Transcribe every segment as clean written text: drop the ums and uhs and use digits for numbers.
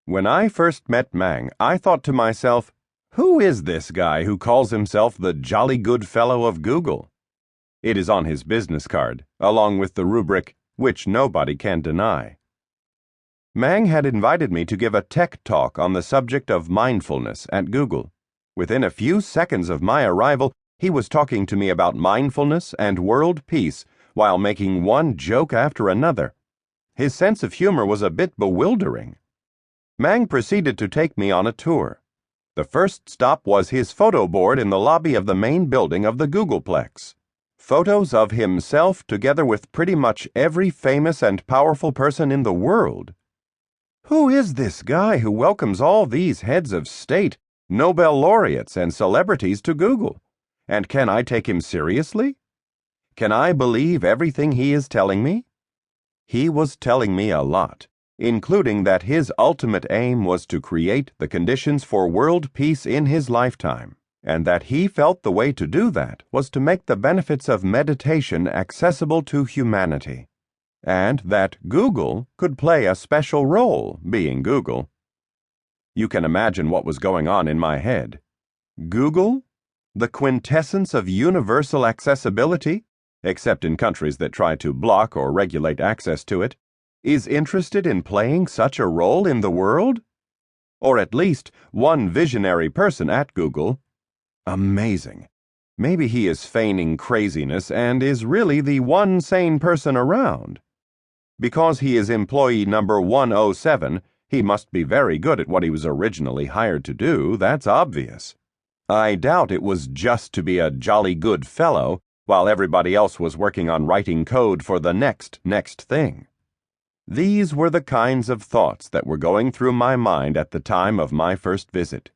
When I first met Meng, I thought to myself, who is this guy who calls himself the jolly good fellow of Google? It is on his business card, along with the rubric, which nobody can deny. Meng had invited me to give a tech talk on the subject of mindfulness at Google. Within a few seconds of my arrival, he was talking to me about mindfulness and world peace while making one joke after another. His sense of humor was a bit bewildering. Meng proceeded to take me on a tour. The first stop was his photo board in the lobby of the main building of the Googleplex. Photos of himself together with pretty much every famous and powerful person in the world. Who is this guy who welcomes all these heads of state, Nobel laureates, and celebrities to Google? And can I take him seriously? Can I believe everything he is telling me? He was telling me a lot, including that his ultimate aim was to create the conditions for world peace in his lifetime, and that he felt the way to do that was to make the benefits of meditation accessible to humanity, and that Google could play a special role, being Google. You can imagine what was going on in my head. Google? The quintessence of universal accessibility, except in countries that try to block or regulate access to it, is interested in playing such a role in the world? Or at least one visionary person at Google. Amazing. Maybe he is feigning craziness and is really the one sane person around. Because he is employee number 107, he must be very good at what he was originally hired to do, that's obvious. I doubt it was just to be a jolly good fellow, while everybody else was working on writing code for the next thing. These were the kinds of thoughts that were going through my mind at the time of my first visit.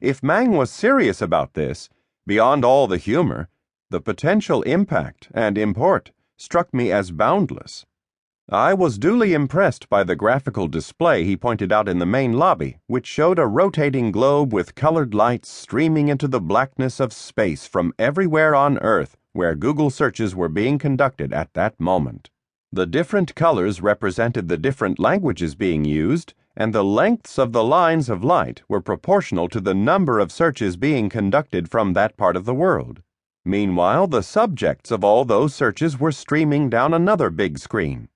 If Meng was serious about this, beyond all the humor, the potential impact and import struck me as boundless. I was duly impressed by the graphical display he pointed out in the main lobby, which showed a rotating globe with colored lights streaming into the blackness of space from everywhere on Earth where Google searches were being conducted at that moment. The different colors represented the different languages being used, and the lengths of the lines of light were proportional to the number of searches being conducted from that part of the world. Meanwhile, the subjects of all those searches were streaming down another big screen.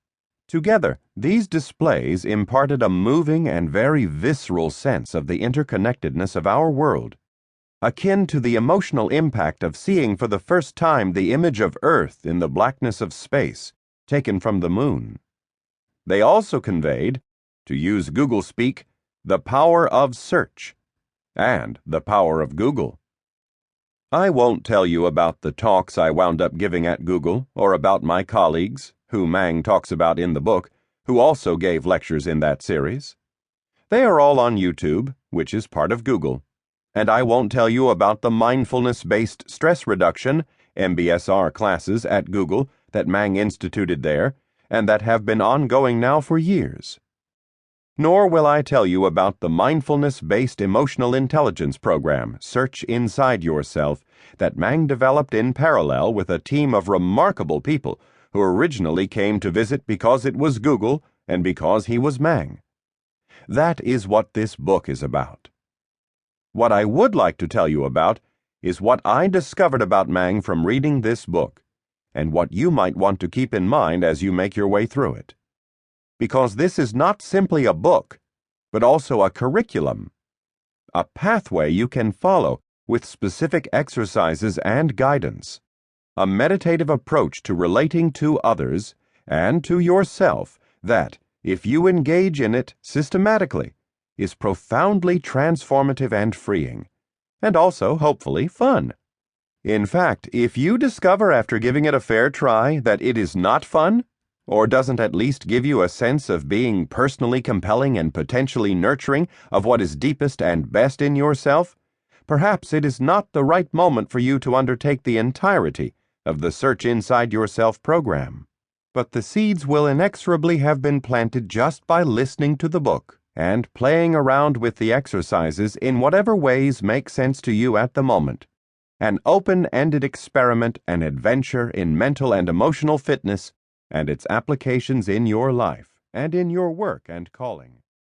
Together, these displays imparted a moving and very visceral sense of the interconnectedness of our world, akin to the emotional impact of seeing for the first time the image of Earth in the blackness of space, taken from the moon. They also conveyed, to use Google speak, the power of search, and the power of Google. I won't tell you about the talks I wound up giving at Google, or about my colleagues, who Meng talks about in the book, who also gave lectures in that series. They are all on YouTube, which is part of Google. And I won't tell you about the mindfulness-based stress reduction, MBSR classes at Google that Meng instituted there, and that have been ongoing now for years. Nor will I tell you about the mindfulness-based emotional intelligence program, Search Inside Yourself, that Meng developed in parallel with a team of remarkable people who originally came to visit because it was Google and because he was Meng. That is what this book is about. What I would like to tell you about is what I discovered about Meng from reading this book, and what you might want to keep in mind as you make your way through it. Because this is not simply a book, but also a curriculum, a pathway you can follow with specific exercises and guidance, a meditative approach to relating to others and to yourself that, if you engage in it systematically, is profoundly transformative and freeing, and also, hopefully, fun. In fact, if you discover after giving it a fair try that it is not fun, or doesn't at least give you a sense of being personally compelling and potentially nurturing of what is deepest and best in yourself, perhaps it is not the right moment for you to undertake the entirety of the Search Inside Yourself program. But the seeds will inexorably have been planted just by listening to the book and playing around with the exercises in whatever ways make sense to you at the moment. An open-ended experiment and adventure in mental and emotional fitness and its applications in your life and in your work and calling.